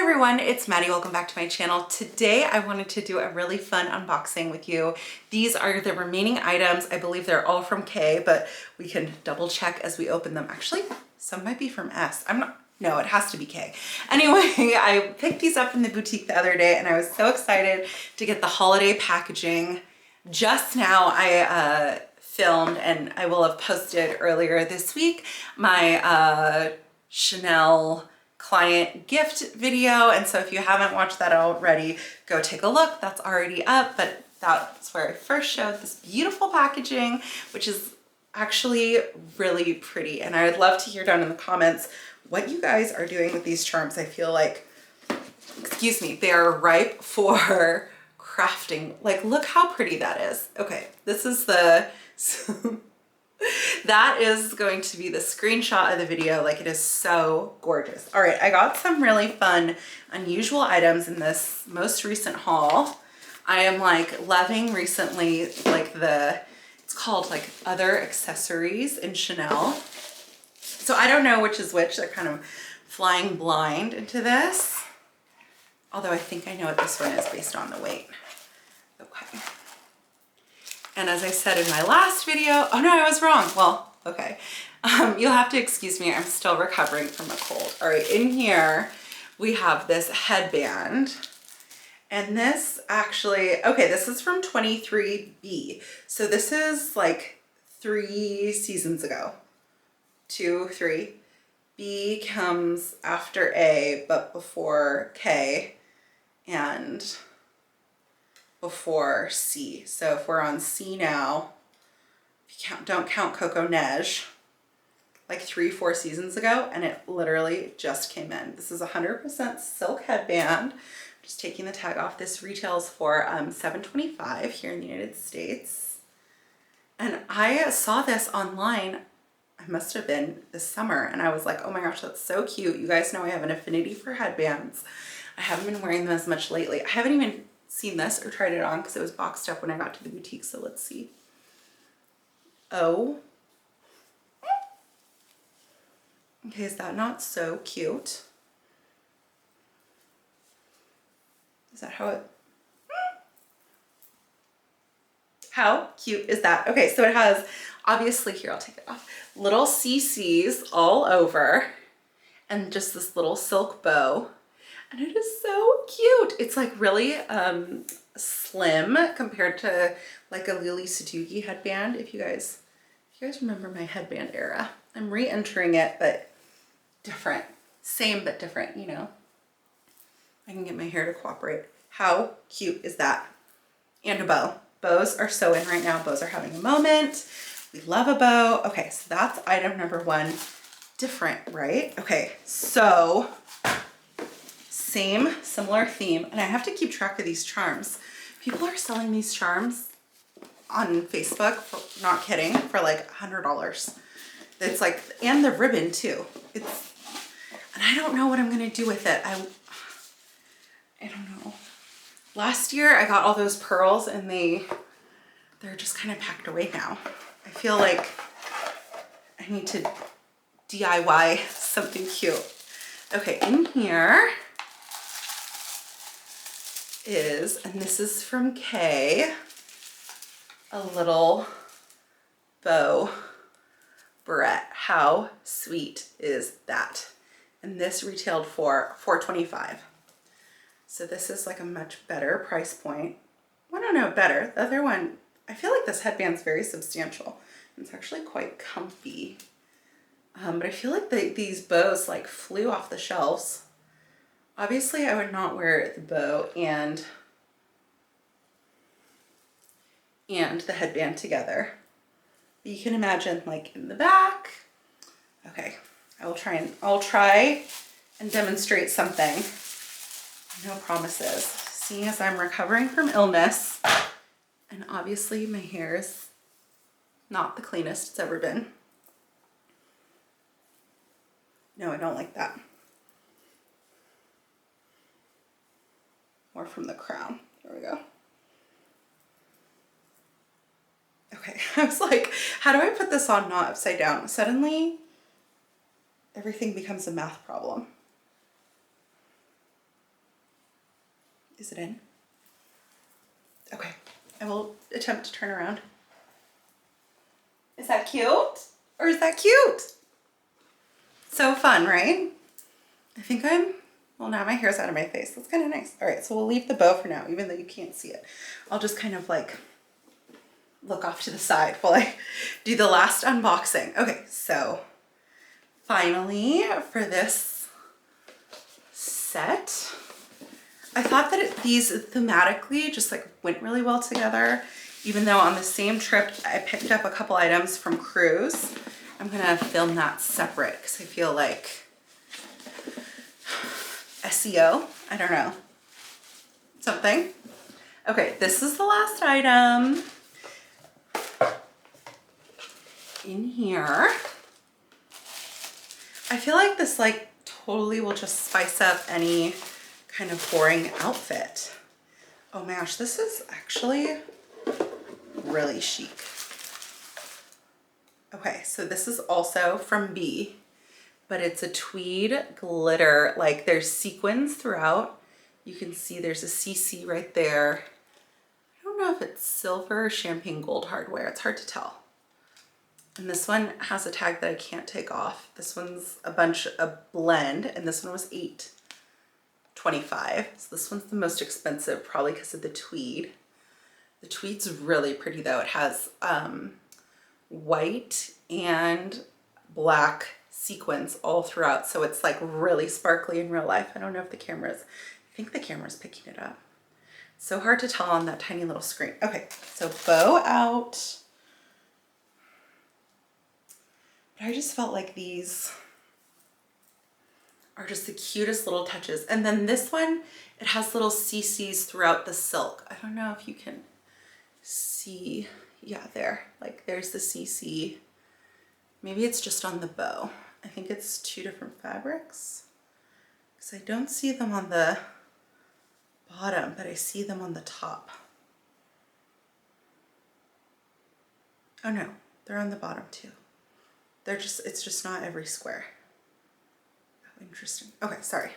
everyone, it's Maddie. Welcome back to my channel. Today I wanted to do a really fun unboxing with you. These are the remaining items. I believe they're all from K, but we can double check as we open them. Actually, some might be from S. No, it has to be K. Anyway, I picked these up in the boutique the other day and I was so excited to get the holiday packaging. Just now I filmed, and I will have posted earlier this week, my Chanel client gift video. And so if you haven't watched that already, go take a look. That's already up, but that's where I first showed this beautiful packaging, which is actually really pretty. And I would love to hear down in the comments what you guys are doing with these charms. I feel like, excuse me, they are ripe for crafting. Like, look how pretty that is. Okay, this is the, that is going to be the screenshot of the video. Like, it is so gorgeous. All right, I got some really fun, unusual items in this most recent haul. I am like loving recently, like it's called like other accessories in Chanel. So I don't know which is which. They're kind of flying blind into this. Although I think I know what this one is based on the weight. Okay. And as I said in my last video, oh no, I was wrong. Well, okay. You'll have to excuse me. I'm still recovering from a cold. All right, in here we have this headband. And this actually, okay, this is from 23B. So this is like 3 seasons ago. 2, 3. B comes after A, but before K, and before C. So if we're on C now, if you don't count Coco Neige, like 3, 4 seasons ago, and it literally just came in. This is 100% silk headband. Just taking the tag off. This retails for $7.25 here in the United States. And I saw this online, I must have been this summer, and I was like, oh my gosh, that's so cute. You guys know I have an affinity for headbands. I haven't been wearing them as much lately. I haven't even seen this or tried it on because it was boxed up when I got to the boutique, so let's see. Oh. Okay, is that not so cute? Is that how it... How cute is that? Okay, so it has, obviously, here, I'll take it off, little CCs all over, and just this little silk bow. And it is so cute. It's like really slim compared to like a Lily Sadugi headband. If you guys remember my headband era. I'm re-entering it, but different. Same, but different, you know. I can get my hair to cooperate. How cute is that? And a bow. Bows are so in right now. Bows are having a moment. We love a bow. Okay, so that's item number 1. Different, right? Okay, so similar theme. And I have to keep track of these charms. People are selling these charms on Facebook, for, not kidding, for like $100. It's like, and the ribbon too. And I don't know what I'm gonna do with it. I don't know. Last year I got all those pearls and they're just kind of packed away now. I feel like I need to DIY something cute. Okay, in here is, and this is from K, a little bow barrette. How sweet is that? And this retailed for $4.25. So this is like a much better price point. Well, I don't know, better. The other one, I feel like this headband's very substantial. It's actually quite comfy. But I feel like these bows like flew off the shelves. Obviously, I would not wear the bow and the headband together. But you can imagine like in the back. Okay, I'll try and demonstrate something. No promises. Seeing as I'm recovering from illness, and obviously my hair is not the cleanest it's ever been. No, I don't like that. More from the crown. There we go. Okay, I was like, how do I put this on not upside down? Suddenly, everything becomes a math problem. Is it in? Okay, I will attempt to turn around. Is that cute? Or is that cute? So fun, right? I think well, now my hair's out of my face. That's kind of nice. All right, so we'll leave the bow for now, even though you can't see it. I'll just kind of like look off to the side while I do the last unboxing. Okay, so finally for this set, I thought that these thematically just like went really well together, even though on the same trip I picked up a couple items from Cruise. I'm gonna film that separate because I feel like SEO, I don't know, something. Okay, this is the last item in here. I feel like this like totally will just spice up any kind of boring outfit. Oh my gosh, this is actually really chic. Okay, so this is also from B, but it's a tweed glitter, like there's sequins throughout. You can see there's a CC right there. I don't know if it's silver or champagne gold hardware, it's hard to tell. And this one has a tag that I can't take off. This one's a blend, and this one was $8.25. So this one's the most expensive, probably because of the tweed. The tweed's really pretty though. It has white and black sequins all throughout. So it's like really sparkly in real life. I don't know if the camera's, I think the camera's picking it up. So hard to tell on that tiny little screen. Okay, so bow out. But I just felt like these are just the cutest little touches. And then this one, it has little CCs throughout the silk. I don't know if you can see, yeah, there, like there's the CC. Maybe it's just on the bow. I think it's two different fabrics because I don't see them on the bottom, but I see them on the top. Oh no, they're on the bottom too. They're just, it's just not every square. Oh, interesting. Okay, sorry.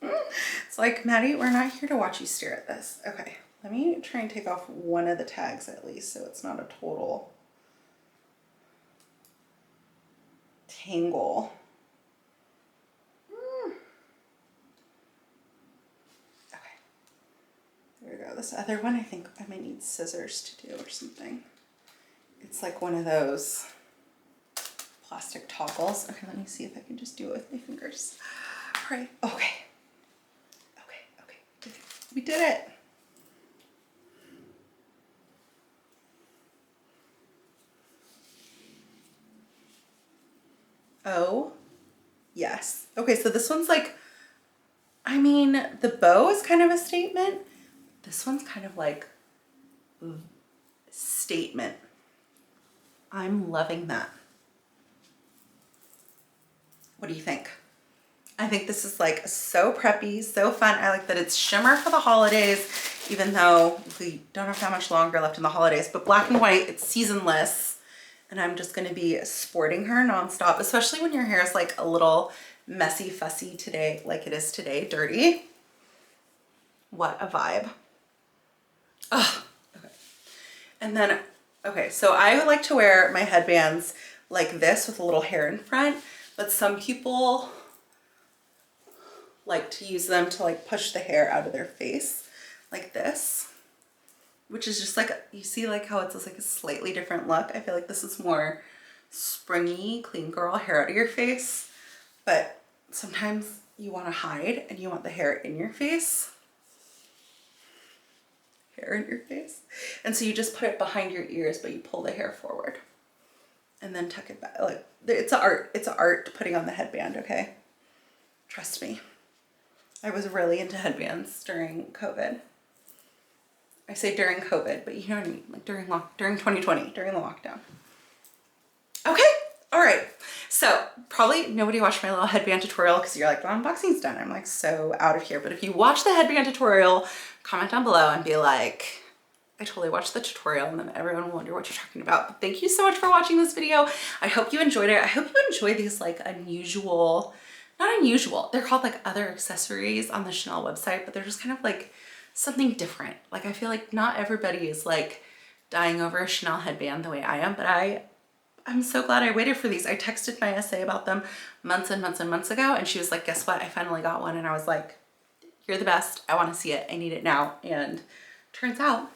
It's like, Maddie, we're not here to watch you stare at this. Okay, let me try and take off one of the tags at least so it's not a total tangle. Okay, there we go. This other one, I think I might need scissors to do or something. It's like one of those plastic toggles. Okay, let me see if I can just do it with my fingers. Right. Okay. We did it. Oh, yes. Okay, so this one's like, I mean, the bow is kind of a statement. This one's kind of like statement. I'm loving that. What do you think? I think this is like so preppy, so fun. I like that it's shimmer for the holidays, even though we don't have that much longer left in the holidays, but black and white, it's seasonless. And I'm just gonna be sporting her nonstop, especially when your hair is like a little messy, fussy today, like it is today, dirty. What a vibe. Oh, okay. And then, okay, so I would like to wear my headbands like this with a little hair in front, but some people like to use them to like push the hair out of their face like this, which is just like, you see like how it's just like a slightly different look. I feel like this is more springy, clean girl hair out of your face, but sometimes you want to hide and you want the hair in your face. Hair in your face. And so you just put it behind your ears, but you pull the hair forward and then tuck it back. Like, it's an art. It's an art putting on the headband, okay? Trust me. I was really into headbands during COVID. I say during COVID, but you know what I mean, like during 2020, during the lockdown. Okay, all right. So probably nobody watched my little headband tutorial because you're like, the unboxing's done. I'm like so out of here. But if you watch the headband tutorial, comment down below and be like, I totally watched the tutorial, and then everyone will wonder what you're talking about. But thank you so much for watching this video. I hope you enjoyed it. I hope you enjoy these like unusual not unusual. They're called like other accessories on the Chanel website, but they're just kind of like something different. Like I feel like not everybody is like dying over a Chanel headband the way I am, but I'm so glad I waited for these. I texted my SA about them months and months and months ago, and she was like, guess what? I finally got one. And I was like, you're the best. I want to see it. I need it now. And turns out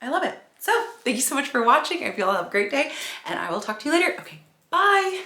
I love it. So thank you so much for watching. I hope you all have a great day, and I will talk to you later. Okay, bye.